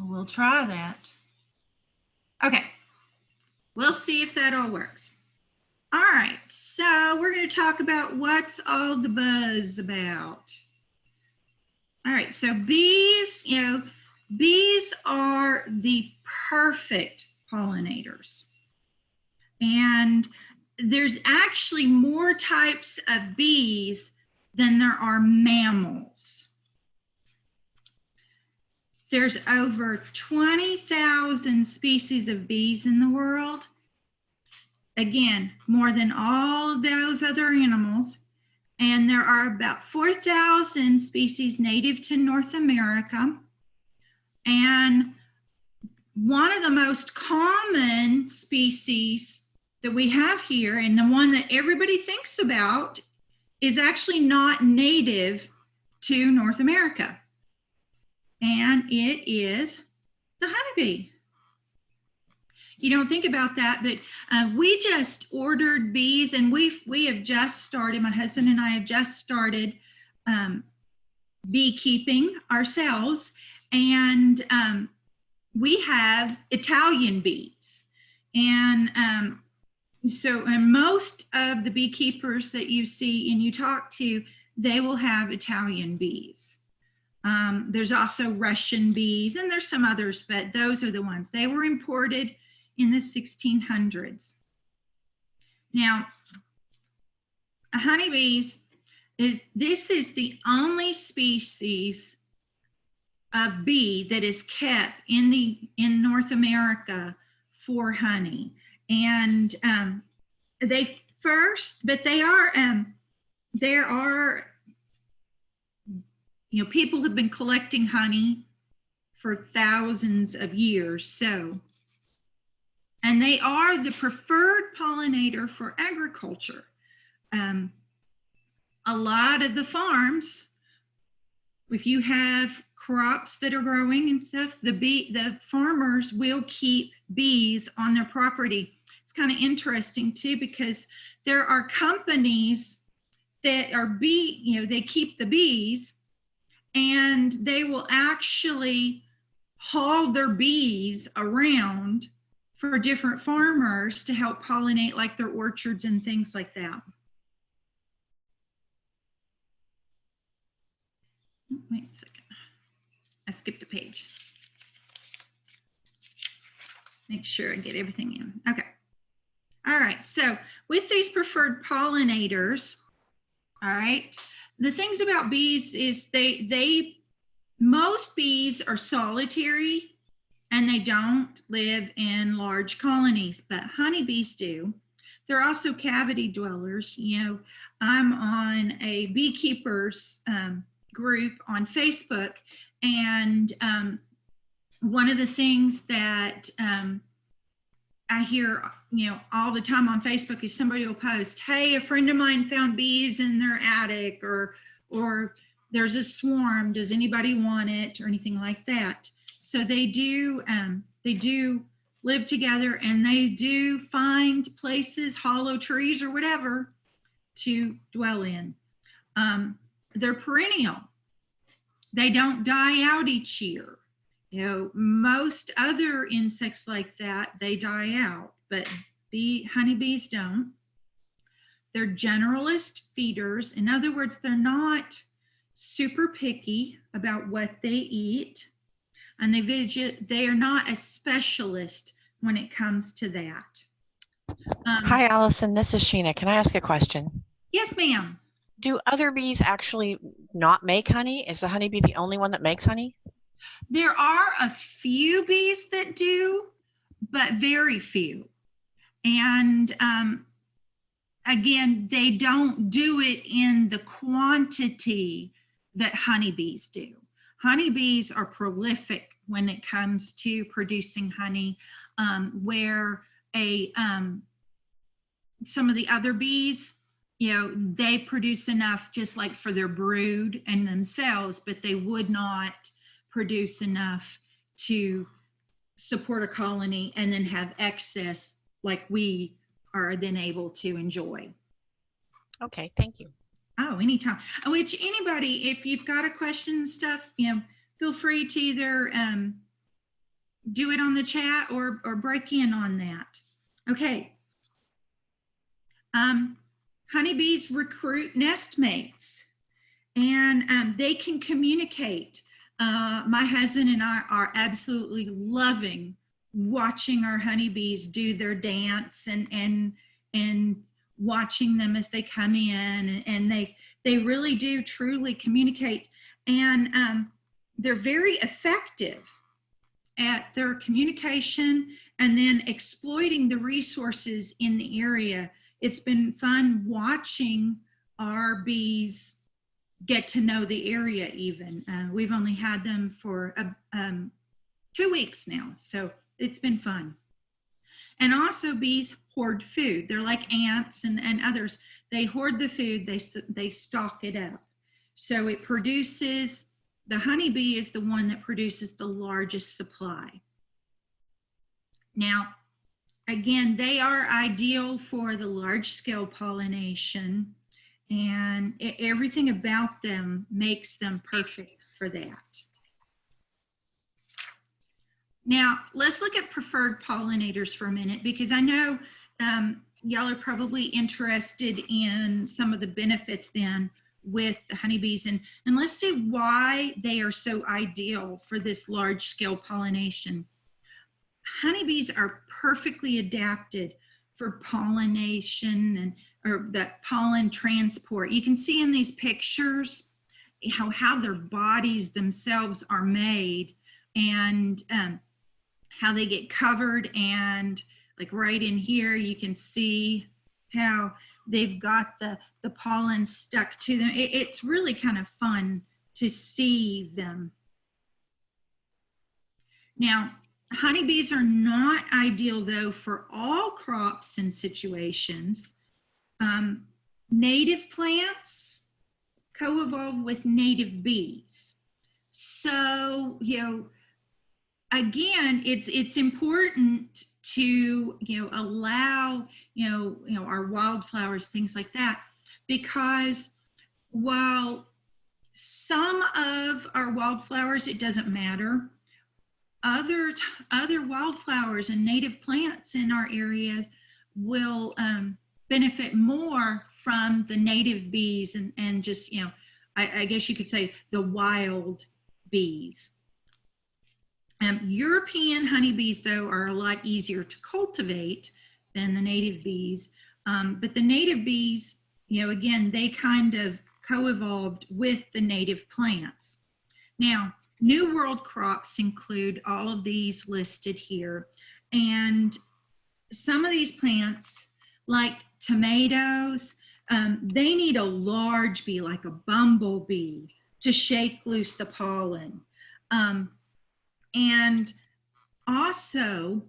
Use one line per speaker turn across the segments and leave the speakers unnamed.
We'll try that. Okay, we'll see if that all works. All right, so we're going to talk about what's all the buzz about. All right, so bees, bees are the perfect pollinators. And there's actually more types of bees than there are mammals. There's over 20,000 species of bees in the world. Again, more than all of those other animals. And there are about 4,000 species native to North America. And one of the most common species that we have here, and the one that everybody thinks about, is actually not native to North America. And it is the honeybee. You don't think about that, but we just ordered bees, and we have just started, my husband and I have just started beekeeping ourselves, and we have Italian bees. And so most of the beekeepers that you see and you talk to, they will have Italian bees. There's also Russian bees, and there's some others, but those are the ones. They were imported in the 1600s. Now, honeybees this is the only species of bee that is kept in North America for honey. And there are people have been collecting honey for thousands of years. And they are the preferred pollinator for agriculture. A lot of the farms, if you have crops that are growing and stuff, the farmers will keep bees on their property. It's kind of interesting too, because there are companies that are they keep the bees, and they will actually haul their bees around for different farmers to help pollinate, like their orchards and things like that. Wait a second. I skipped a page. Make sure I get everything in. Okay. All right. So with these preferred pollinators, all right, the things about bees is most bees are solitary, and they don't live in large colonies, but honeybees do. They're also cavity dwellers. I'm on a beekeepers group on Facebook, and one of the things that I hear all the time on Facebook is somebody will post, hey, a friend of mine found bees in their attic, or there's a swarm, does anybody want it, or anything like that. So they do live together, and they do find places, hollow trees or whatever, to dwell in. They're perennial. They don't die out each year. Most other insects like that, they die out, but honeybees don't. They're generalist feeders. In other words, they're not super picky about what they eat. And they are not a specialist when it comes to that.
Hi, Allison. This is Sheena. Can I ask a question?
Yes, ma'am.
Do other bees actually not make honey? Is the honeybee the only one that makes honey?
There are a few bees that do, but very few. And again, they don't do it in the quantity that honeybees do. Honeybees are prolific when it comes to producing honey, where some of the other bees, they produce enough just like for their brood and themselves, but they would not produce enough to support a colony and then have excess like we are then able to enjoy.
Okay, thank you.
Oh, anytime. Which anybody, if you've got a question and stuff, feel free to either do it on the chat or break in on that. Okay. Honeybees recruit nest mates, and they can communicate. My husband and I are absolutely loving watching our honeybees do their dance and watching them as they come in, and they really do truly communicate, and they're very effective at their communication and then exploiting the resources in the area. It's been fun watching our bees get to know the area even. We've only had them for 2 weeks now, so it's been fun. And also bees hoard food. They're like ants and others. They hoard the food, they stock it up. So it produces, the honeybee is the one that produces the largest supply. Now, again, they are ideal for the large scale pollination, and everything about them makes them perfect for that. Now, let's look at preferred pollinators for a minute, because I know y'all are probably interested in some of the benefits then with the honeybees, and let's see why they are so ideal for this large scale pollination. Honeybees are perfectly adapted for pollination or that pollen transport. You can see in these pictures how their bodies themselves are made, and how they get covered, and like right in here you can see how they've got the pollen stuck to them. It's really kind of fun to see them. Now, honeybees are not ideal though for all crops and situations. Native plants co-evolve with native bees. So, again, it's important to allow our wildflowers, things like that, because while some of our wildflowers, it doesn't matter, other wildflowers and native plants in our area will benefit more from the native bees and just I guess you could say the wild bees. European honeybees, though, are a lot easier to cultivate than the native bees. But the native bees, again, they kind of co-evolved with the native plants. Now, New World crops include all of these listed here. And some of these plants, like tomatoes, they need a large bee, like a bumblebee, to shake loose the pollen. And also,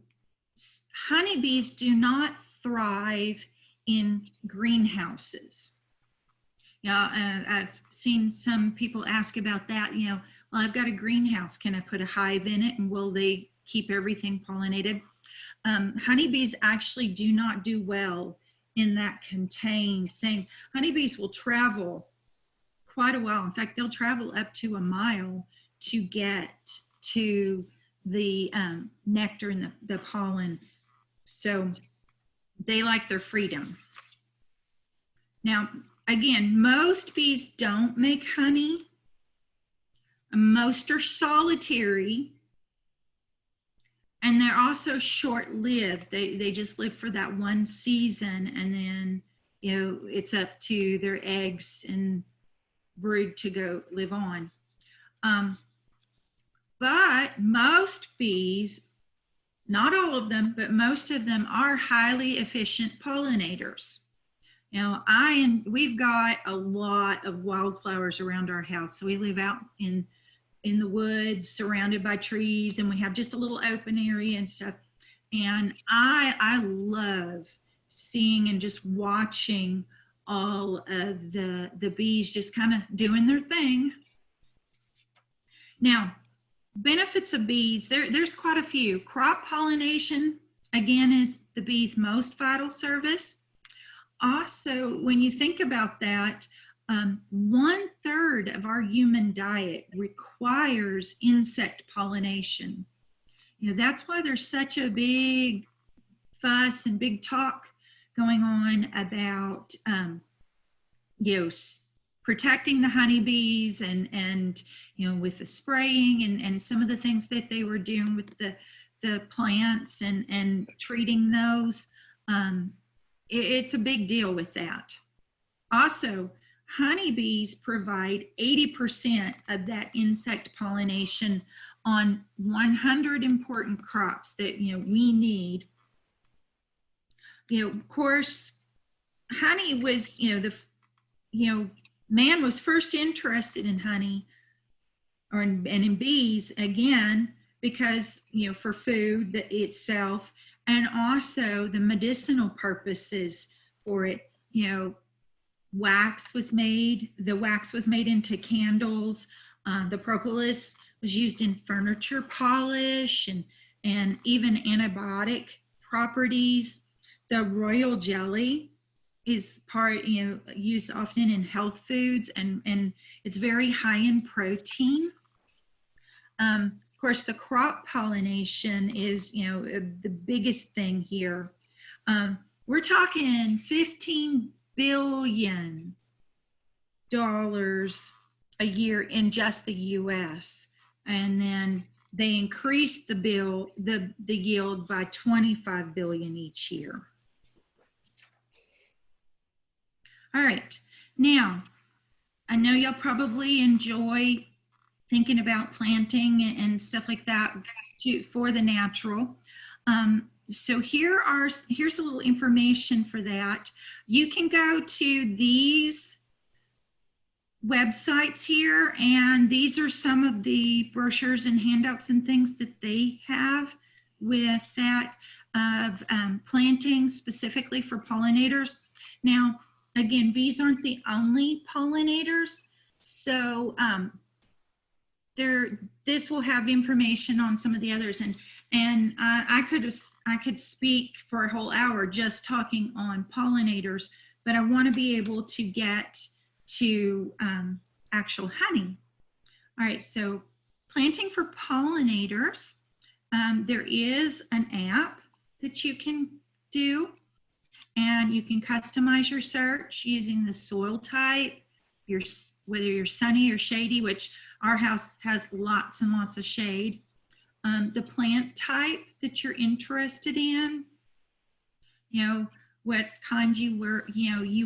honeybees do not thrive in greenhouses. I've seen some people ask about that. Well, I've got a greenhouse. Can I put a hive in it, and will they keep everything pollinated? Honeybees actually do not do well in that contained thing. Honeybees will travel quite a while. In fact, they'll travel up to 1 mile to get to the nectar and the pollen. So they like their freedom. Now, again, most bees don't make honey. Most are solitary, and they're also short-lived. They just live for that one season, and then it's up to their eggs and brood to go live on. But most bees, not all of them, but most of them are highly efficient pollinators. We've got a lot of wildflowers around our house. So we live out in the woods, surrounded by trees, and we have just a little open area and stuff. And I love seeing and just watching all of the bees just kind of doing their thing. Now, benefits of bees, there's quite a few. Crop pollination, again, is the bee's most vital service. Also, when you think about that, 1/3 of our human diet requires insect pollination. That's why there's such a big fuss and big talk going on about, protecting the honeybees and with the spraying and some of the things that they were doing with the plants and treating those. It's a big deal with that. Also, honeybees provide 80% of that insect pollination on 100 important crops that we need. Of course, honey was man was first interested in honey and in bees again because for food itself, and also the medicinal purposes for it. The wax was made into candles. The propolis was used in furniture polish and even antibiotic properties. The royal jelly is used often in health foods, and it's very high in protein. Of course, the crop pollination is the biggest thing here. We're talking $15 billion a year in just the U.S., and then they increase the yield by 25 billion each year. All right, now I know y'all probably enjoy thinking about planting and stuff like that for the natural. So here's a little information for that. You can go to these websites here, and these are some of the brochures and handouts and things that they have with that of planting specifically for pollinators. Now, again, bees aren't the only pollinators, so this will have information on some of the others, and I could speak for a whole hour just talking on pollinators, but I want to be able to get to actual honey. All right, so planting for pollinators, there is an app that you can do, and you can customize your search using the soil type, whether you're sunny or shady, which our house has lots and lots of shade, the plant type that you're interested in, what kind you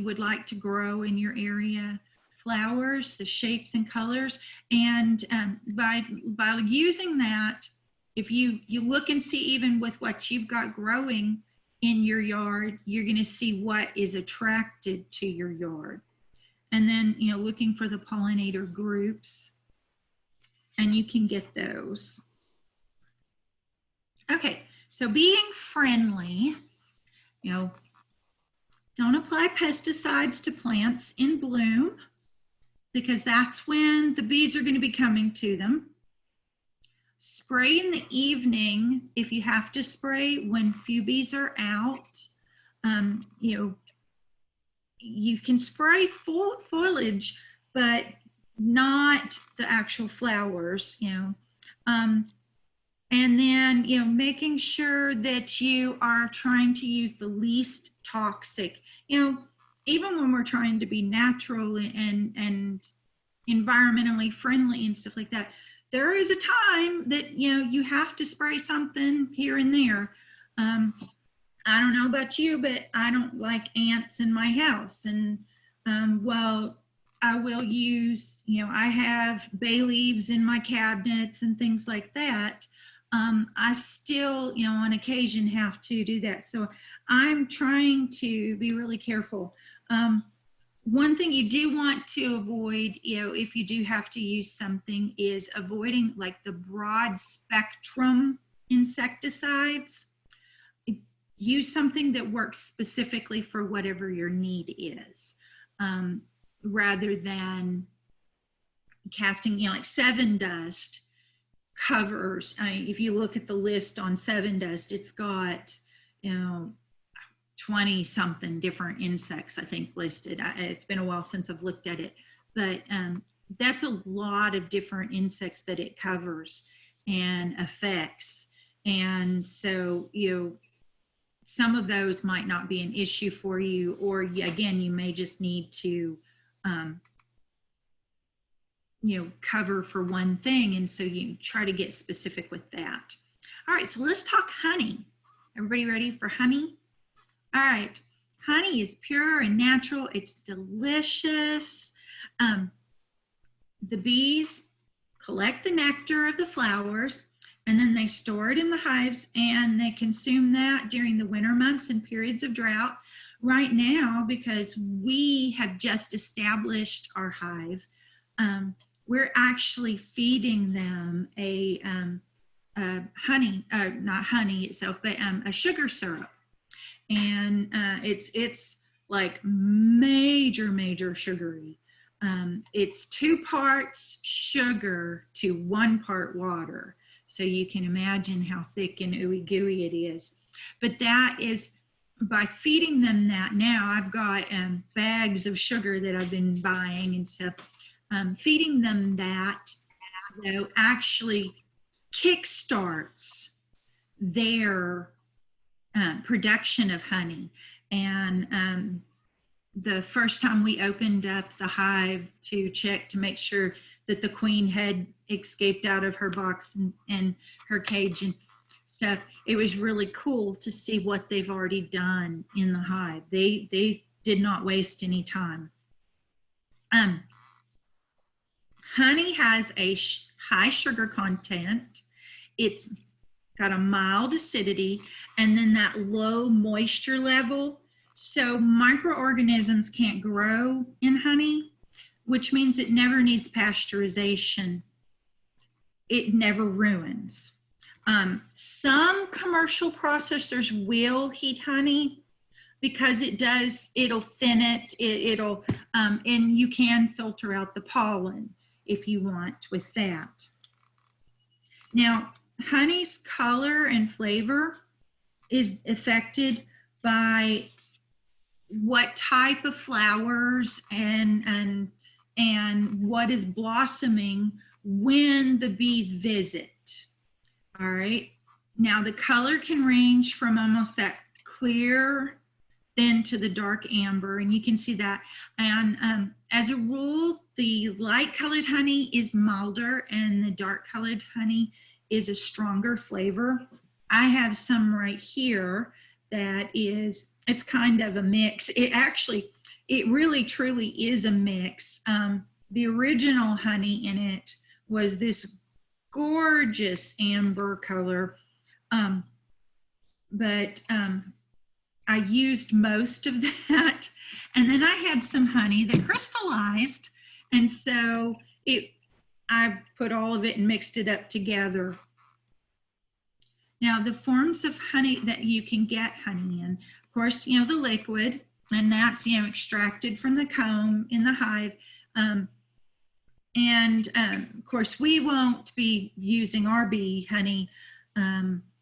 would like to grow in your area, flowers, the shapes and colors, and by using that, if you look and see even with what you've got growing in your yard, you're going to see what is attracted to your yard. And then, looking for the pollinator groups, and you can get those. Okay, so being friendly, don't apply pesticides to plants in bloom, because that's when the bees are going to be coming to them. Spray in the evening if you have to spray when few bees are out. You can spray foliage, but not the actual flowers, and then, making sure that you are trying to use the least toxic, even when we're trying to be natural and environmentally friendly and stuff like that, there is a time that, you have to spray something here and there. I don't know about you, but I don't like ants in my house. And, well, I will use, I have bay leaves in my cabinets and things like that. I still, on occasion have to do that. So I'm trying to be really careful. One thing you do want to avoid, if you do have to use something, is avoiding like the broad spectrum insecticides. Use something that works specifically for whatever your need is, rather than casting, like Seven Dust covers. If you look at the list on Seven Dust, it's got 20 something different insects, I think, listed. It's been a while since I've looked at it, but that's a lot of different insects that it covers and affects. And so, some of those might not be an issue for you, or again, you may just need to, cover for one thing. And so you try to get specific with that. All right, so let's talk honey. Everybody ready for honey? All right, honey is pure and natural. It's delicious. The bees collect the nectar of the flowers, and then they store it in the hives, and they consume that during the winter months and periods of drought. Right now, because we have just established our hive, we're actually feeding them a honey, not honey itself, but a sugar syrup. And it's like major sugary. It's 2 parts sugar to 1 part water. So you can imagine how thick and ooey gooey it is. But that is, by feeding them that now, I've got bags of sugar that I've been buying and stuff. Feeding them that, actually kickstarts their production of honey. And the first time we opened up the hive to check to make sure that the queen had escaped out of her box and her cage and stuff, it was really cool to see what they've already done in the hive. They did not waste any time. Honey has a high sugar content. It's got a mild acidity, and then that low moisture level. So microorganisms can't grow in honey, which means it never needs pasteurization. It never ruins. Some commercial processors will heat honey because it'll thin it, and you can filter out the pollen if you want with that. Now, honey's color and flavor is affected by what type of flowers and what is blossoming when the bees visit. All right. Now the color can range from almost that clear then to the dark amber, and you can see that. And as a rule, the light colored honey is milder and the dark colored honey is a stronger flavor. I have some right here that is, it's kind of a mix. It really truly is a mix. The original honey in it was this gorgeous amber color, but I used most of that. And then I had some honey that crystallized, and so I put all of it and mixed it up together. Now, the forms of honey that you can get honey in, of course, the liquid, and that's, extracted from the comb in the hive. Of course, we won't be using our bee honey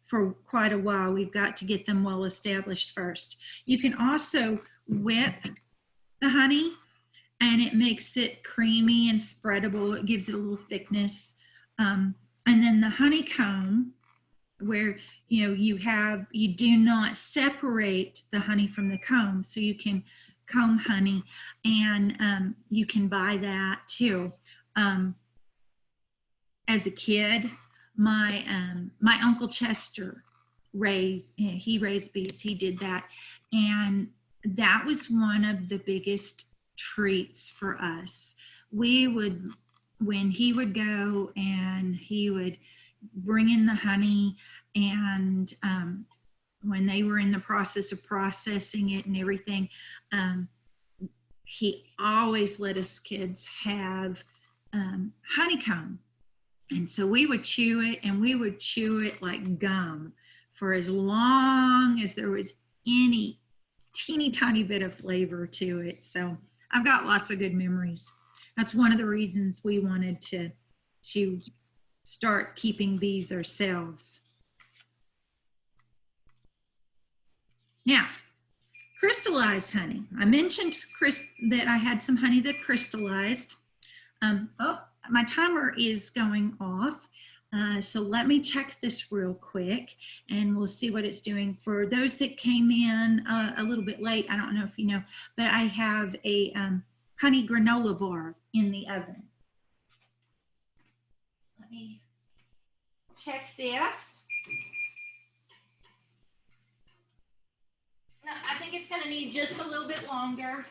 for quite a while. We've got to get them well established first. You can also whip the honey, and it makes it creamy and spreadable. It gives it a little thickness. And then the honeycomb, where you do not separate the honey from the comb, so you can comb honey, and you can buy that too. As a kid, my Uncle Chester raised bees. He did that, and that was one of the biggest treats for us. When he would go and he would bring in the honey, and when they were in the process of processing it and everything, he always let us kids have honeycomb. And so we would chew it, and we would chew it like gum for as long as there was any teeny tiny bit of flavor to it. So I've got lots of good memories. That's one of the reasons we wanted to start keeping bees ourselves. Now, crystallized honey. I mentioned that I had some honey that crystallized. My timer is going off. So let me check this real quick and we'll see what it's doing. For those that came in a little bit late, I don't know if you know, but I have a honey granola bar in the oven. Let me check this. No, I think it's going to need just a little bit longer.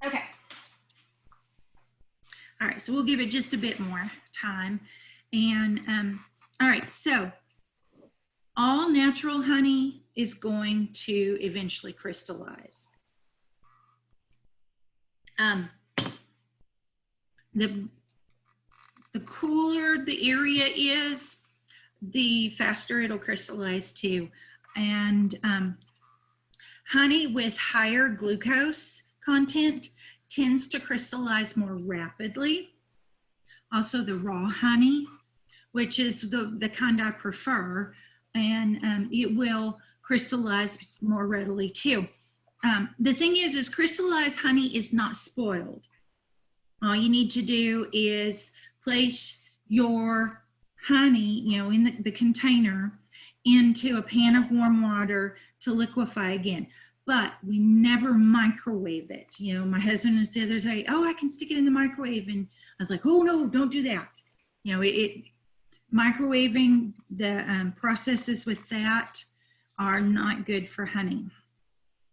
Okay. All right, so we'll give it just a bit more time. And all right, so all natural honey is going to eventually crystallize. The cooler the area is, the faster it'll crystallize too. And honey with higher glucose content tends to crystallize more rapidly. Also the raw honey, which is the kind I prefer, and it will crystallize more readily too. The thing is crystallized honey is not spoiled. All you need to do is place your honey, in the container into a pan of warm water to liquefy again. But we never microwave it. My husband was the other day, oh, I can stick it in the microwave. And I was like, oh, no, don't do that. Microwaving, the processes with that are not good for honey.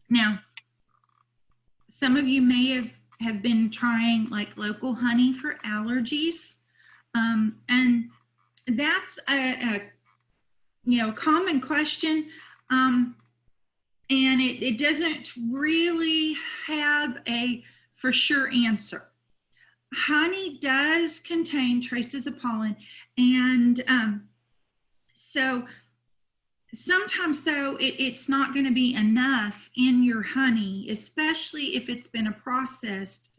Now, some of you may have been trying like local honey for allergies. And that's a common question. And it doesn't really have a for sure answer. Honey does contain traces of pollen, and so sometimes though it's not going to be enough in your honey, especially if it's been processed,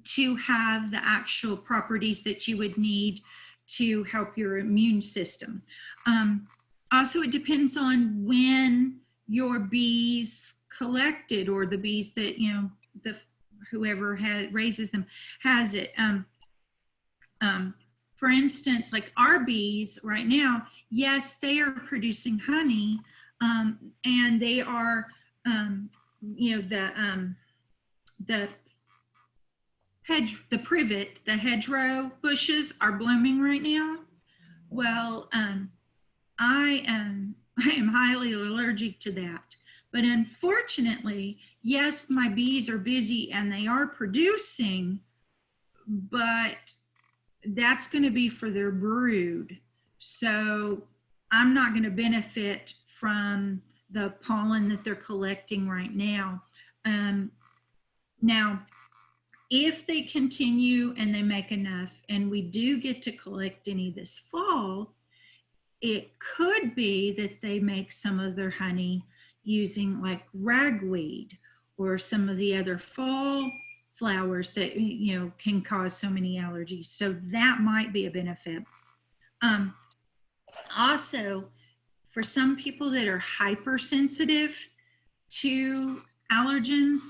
to have the actual properties that you would need to help your immune system. Also, it depends on when your bees collected, or the bees that, whoever raises them has it. For instance, like our bees right now, yes, they are producing honey, and they are, the privet, the hedgerow bushes are blooming right now. Well, I am highly allergic to that. But unfortunately, yes, my bees are busy and they are producing, but that's going to be for their brood. So I'm not going to benefit from the pollen that they're collecting right now. Now, if they continue and they make enough, and we do get to collect any this fall, it could be that they make some of their honey using like ragweed or some of the other fall flowers that can cause so many allergies. So that might be a benefit. Also, for some people that are hypersensitive to allergens,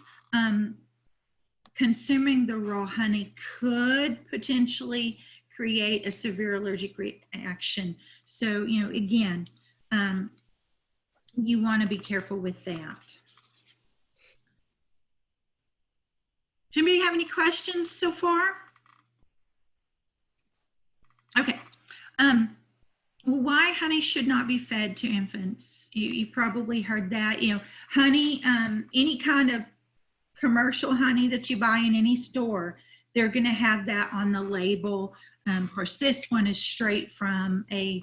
consuming the raw honey could potentially create a severe allergic reaction. So, again, you want to be careful with that. Does anybody have any questions so far? Okay. Why honey should not be fed to infants? You probably heard that. Honey, any kind of commercial honey that you buy in any store, they're going to have that on the label. Of course, this one is straight from a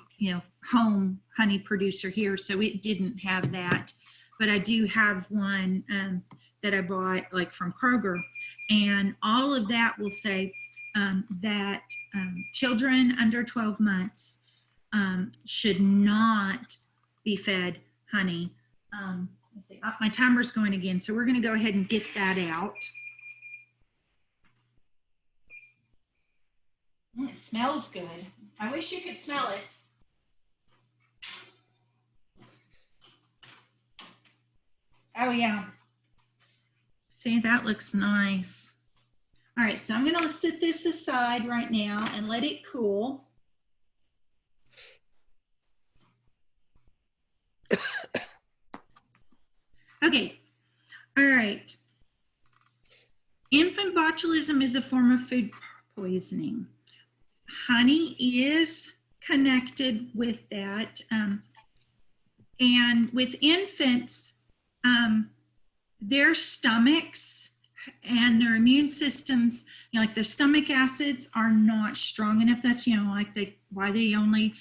home honey producer here, so it didn't have that. But I do have one that I bought like from Kroger, and all of that will say that children under 12 months should not be fed honey. Let's see, my timer's going again, so we're going to go ahead and get that out. It smells good. I wish you could smell it. Oh yeah. See, that looks nice. All right, so I'm going to set this aside right now and let it cool. Okay, all right. Infant botulism is a form of food poisoning. Honey is connected with that. And with infants, their stomachs and their immune systems, like their stomach acids are not strong enough. That's, like why they only,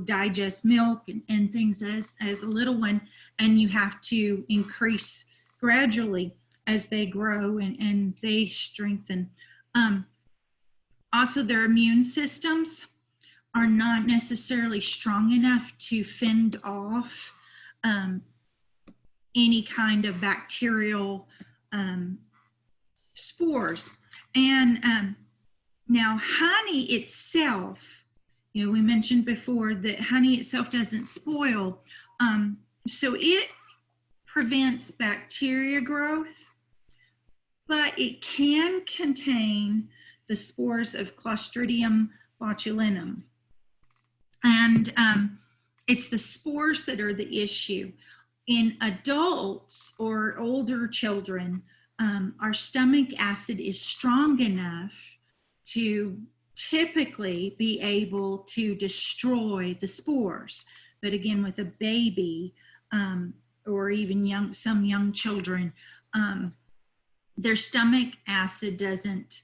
digest milk and things as a little one. And you have to increase gradually as they grow and they strengthen. Also, their immune systems are not necessarily strong enough to fend off any kind of bacterial spores. And now honey itself, we mentioned before that honey itself doesn't spoil. So it prevents bacteria growth, but it can contain the spores of Clostridium botulinum. And it's the spores that are the issue. In adults or older children, our stomach acid is strong enough to typically be able to destroy the spores. But again, with a baby or even some young children, their stomach acid doesn't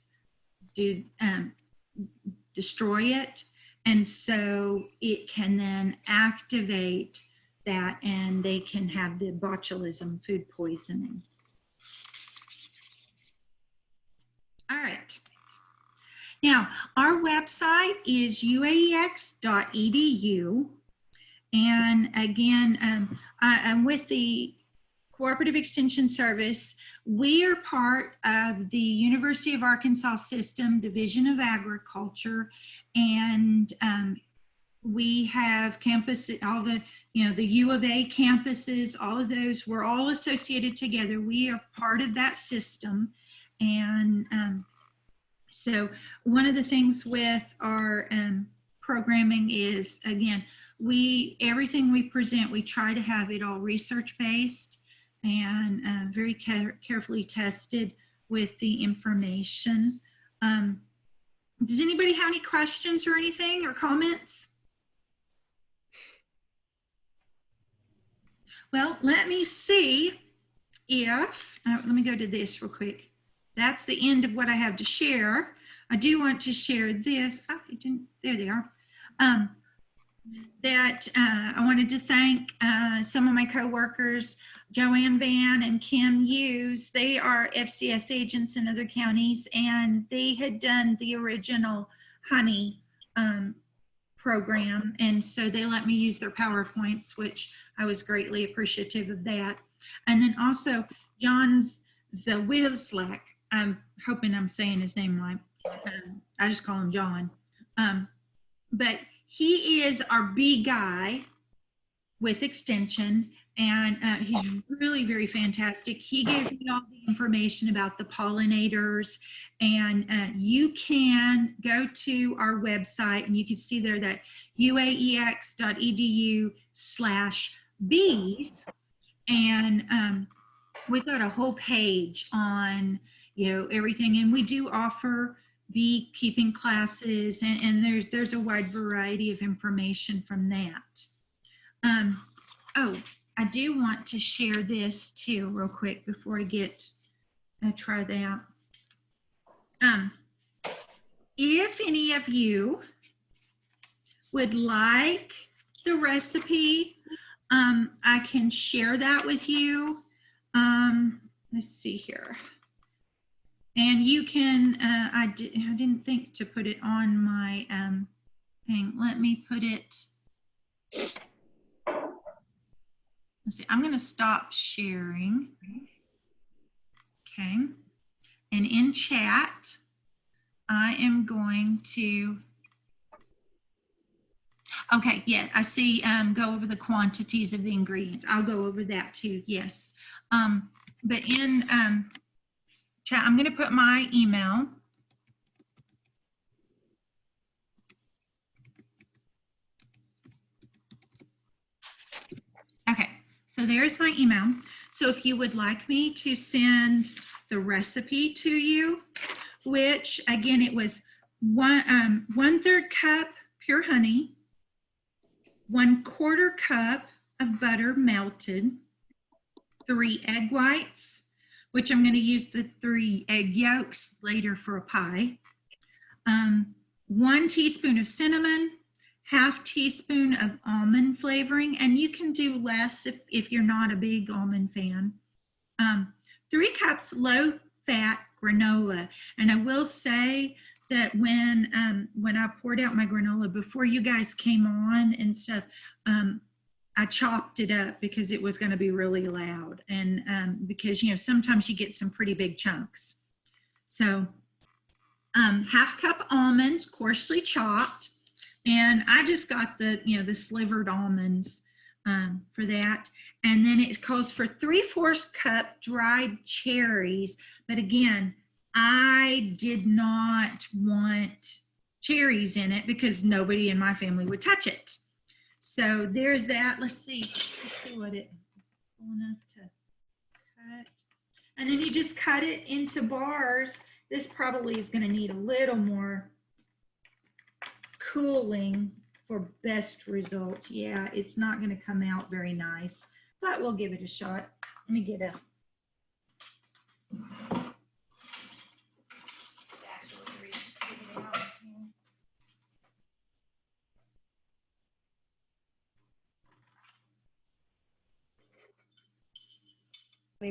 destroy it. And so it can then activate that and they can have the botulism, food poisoning. All right. Now, our website is uaex.edu. And again, I'm with the Cooperative Extension Service. We are part of the University of Arkansas System Division of Agriculture, and we have campus, all the, the U of A campuses, all of those, we're all associated together. We are part of that system. And so one of the things with our programming is, again, everything we present, we try to have it all research-based and very carefully tested with the information. Does anybody have any questions or anything or comments? Well, let me see if, let me go to this real quick. That's the end of what I have to share. I do want to share this. Oh, there they are. I wanted to thank some of my coworkers, Joanne Van and Kim Hughes. They are FCS agents in other counties, and they had done the original honey program, and so they let me use their PowerPoints, which I was greatly appreciative of that. And then also John Zawilslak, I'm hoping I'm saying his name right. I just call him John. But he is our bee guy with Extension, and he's really very fantastic. He gives me all the information about the pollinators, and you can go to our website and you can see there that uaex.edu/bees, and we've got a whole page on everything, and we do offer beekeeping classes, and there's a wide variety of information from that. Oh, I do want to share this too real quick before I try that. If any of you would like the recipe, I can share that with you. Let's see here. And you can, I didn't think to put it on my thing. Let me put it, let's see, I'm gonna stop sharing. Okay, and in chat, I am going to, Okay, yeah, I see. Go over the quantities of the ingredients. I'll go over that too. Yes. But in chat, I'm going to put my email. Okay, so there's my email. So if you would like me to send the recipe to you, which again, it was 1/3 cup pure honey, 1/4 cup of butter melted, 3 egg whites, which I'm going to use the 3 egg yolks later for a pie, 1 teaspoon of cinnamon, 1/2 teaspoon of almond flavoring, and you can do less if you're not a big almond fan. 3 cups low-fat granola, and I will say that when I poured out my granola before you guys came on and stuff, I chopped it up because it was going to be really loud, and because sometimes you get some pretty big chunks. So 1/2 cup almonds, coarsely chopped, and I just got the the slivered almonds for that. And then it calls for 3/4 cup dried cherries, but again, I did not want cherries in it because nobody in my family would touch it. So there's that. Let's see what it enough to cut. And then you just cut it into bars. This probably is going to need a little more cooling for best results. Yeah, it's not going to come out very nice, but we'll give it a shot. Let me get a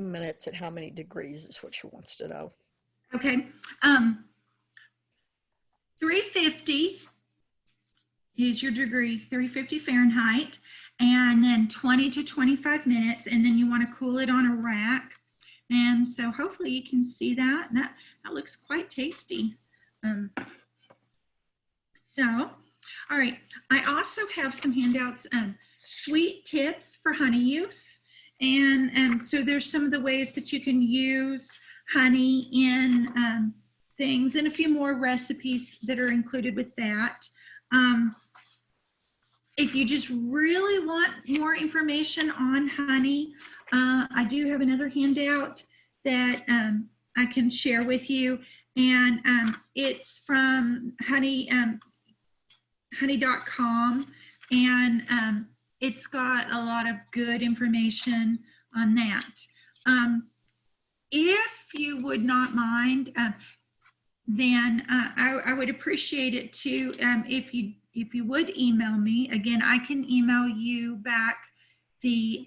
minutes at how many degrees is what she wants to know.
Okay. 350 is your degrees, 350 Fahrenheit, and then 20 to 25 minutes, and then you want to cool it on a rack. And so hopefully you can see that. That looks quite tasty. All right. I also have some handouts, sweet tips for honey use. And so there's some of the ways that you can use honey in things, and a few more recipes that are included with that. If you just really want more information on honey, I do have another handout that I can share with you, and it's from honey.com, and it's got a lot of good information on that. If you would not mind, then I would appreciate it too if you would email me. Again, I can email you back the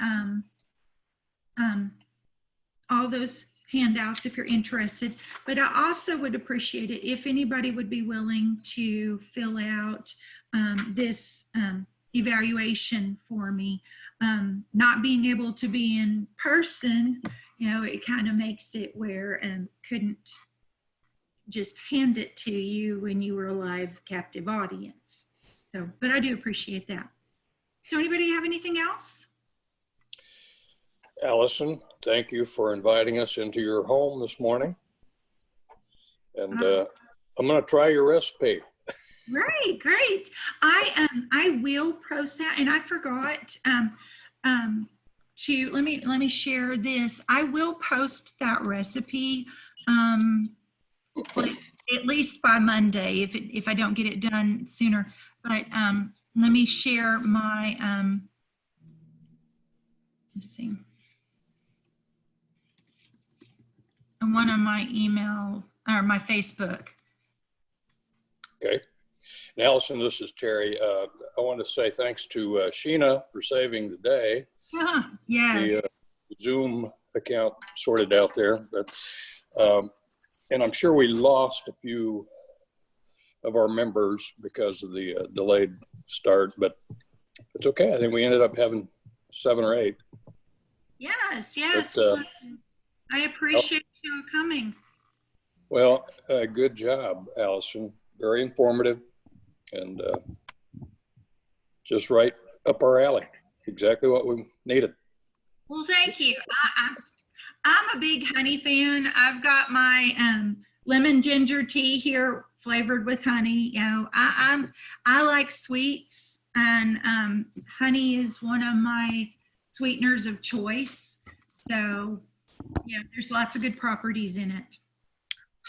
all those handouts if you're interested. But I also would appreciate it if anybody would be willing to fill out this evaluation for me. Not being able to be in person, it kind of makes it where couldn't just hand it to you when you were a live captive audience. So, but I do appreciate that. So anybody have anything else?
Allison, thank you for inviting us into your home this morning. And I'm going to try your recipe.
Great. I will post that, and I forgot to let me share this. I will post that recipe at least by Monday if I don't get it done sooner. But let me share my let's see. And one of my emails or my Facebook.
Okay. And Allison, this is Terry. I want to say thanks to Sheena for saving the day.
Yes.
The Zoom account sorted out there. But, and I'm sure we lost a few of our members because of the delayed start, but it's okay. I think we ended up having 7 or 8.
Yes.
But,
I appreciate you coming.
Well, good job, Allison. Very informative, and just right up our alley. Exactly what we needed.
Well, thank you. I'm a big honey fan. I've got my lemon ginger tea here flavored with honey. You know, I like sweets, and honey is one of my sweeteners of choice. So, yeah, there's lots of good properties in it.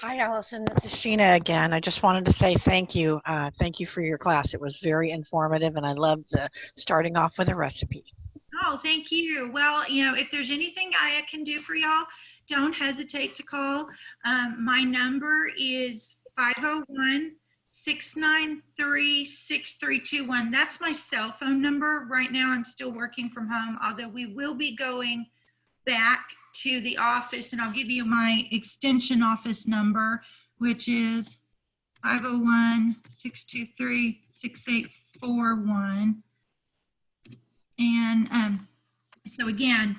Hi, Allison. This is Sheena again. I just wanted to say thank you. Thank you for your class. It was very informative, and I loved the starting off with a recipe.
Oh, thank you. Well, you know, if there's anything I can do for y'all, don't hesitate to call. My number is 501-693-6321. That's my cell phone number. Right now, I'm still working from home, although we will be going back to the office, and I'll give you my extension office number, which is 501-623-6841. And so again,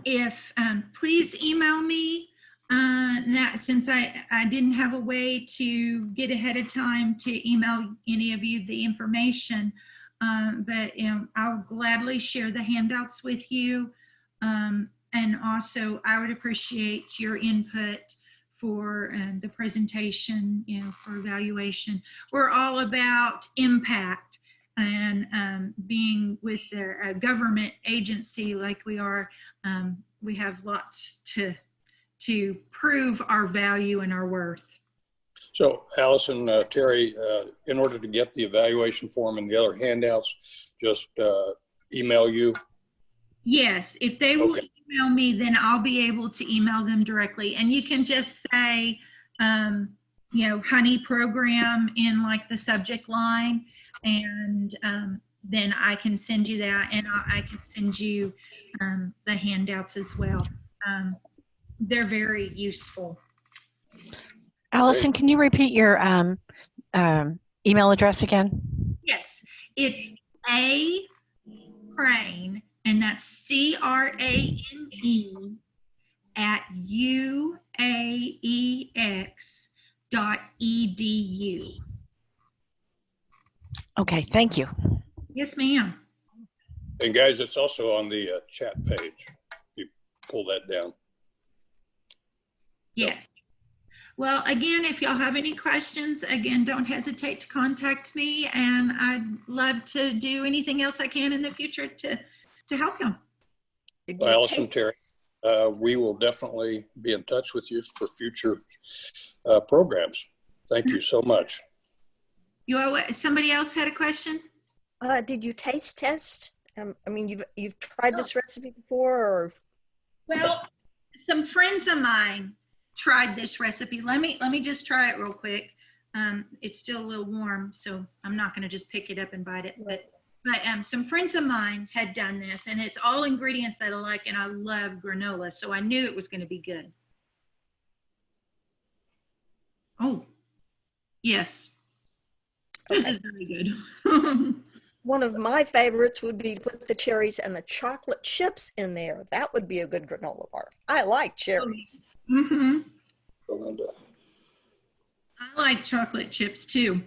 if please email me that, since I didn't have a way to get ahead of time to email any of you the information, but you know, I'll gladly share the handouts with you. And also, I would appreciate your input for the presentation, you know, for evaluation. We're all about impact, and being with a government agency like we are, we have lots to prove our value and our worth.
So Allison, Terry, in order to get the evaluation form and the other handouts, just email you.
Yes, if they will
Okay.
email me, then I'll be able to email them directly. And you can just say, you know, honey program in like the subject line, and then I can send you that, and I can send you the handouts as well. They're very useful.
Allison, can you repeat your email address again?
Yes, it's A Crane, and that's CRANE at uaex.edu.
Okay, thank you.
Yes, ma'am.
And guys, it's also on the chat page. You pull that down.
Yes. Well, again, if y'all have any questions, again, don't hesitate to contact me, and I'd love to do anything else I can in the future to help you.
Well, Allison, Terry, we will definitely be in touch with you for future programs. Thank you so much.
Somebody else had a question?
Did you taste test? I mean, you've tried this recipe before, or?
Well, some friends of mine tried this recipe. Let me just try it real quick. It's still a little warm, so I'm not going to just pick it up and bite it. But some friends of mine had done this, and it's all ingredients that I like, and I love granola, so I knew it was going to be good. Oh, yes. This is very good.
One of my favorites would be to put the cherries and the chocolate chips in there. That would be a good granola bar. I like cherries.
Mm-hmm. I like chocolate chips too.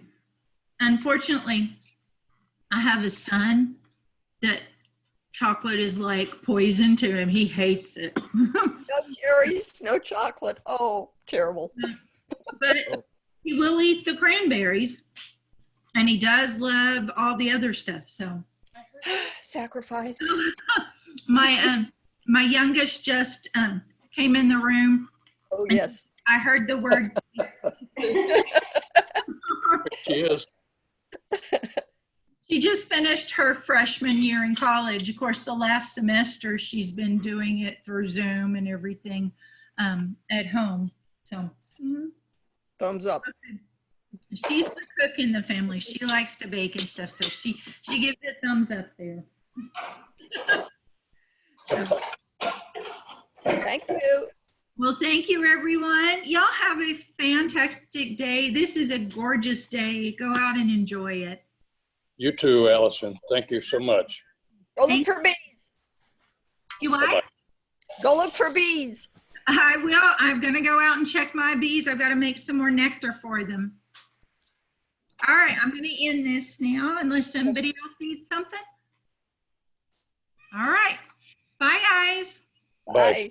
Unfortunately, I have a son that chocolate is like poison to him. He hates it.
No cherries, no chocolate. Oh, terrible.
But he will eat the cranberries, and he does love all the other stuff. So
Sacrifice.
my youngest just came in the room.
Oh, yes.
I heard the word.
She is.
She just finished her freshman year in college. Of course, the last semester she's been doing it through Zoom and everything at home. So
Thumbs up.
she's the cook in the family. She likes to bake and stuff, so she gives it thumbs up there.
Thank you.
Well, thank you, everyone. Y'all have a fantastic day. This is a gorgeous day. Go out and enjoy it.
You too, Allison. Thank you so much.
Go look for bees.
You what?
Bye-bye.
Go look for bees.
I will. I'm going to go out and check my bees. I've got to make some more nectar for them. All right, I'm going to end this now unless somebody else needs something. All right. Bye, guys.
Bye.
Bye.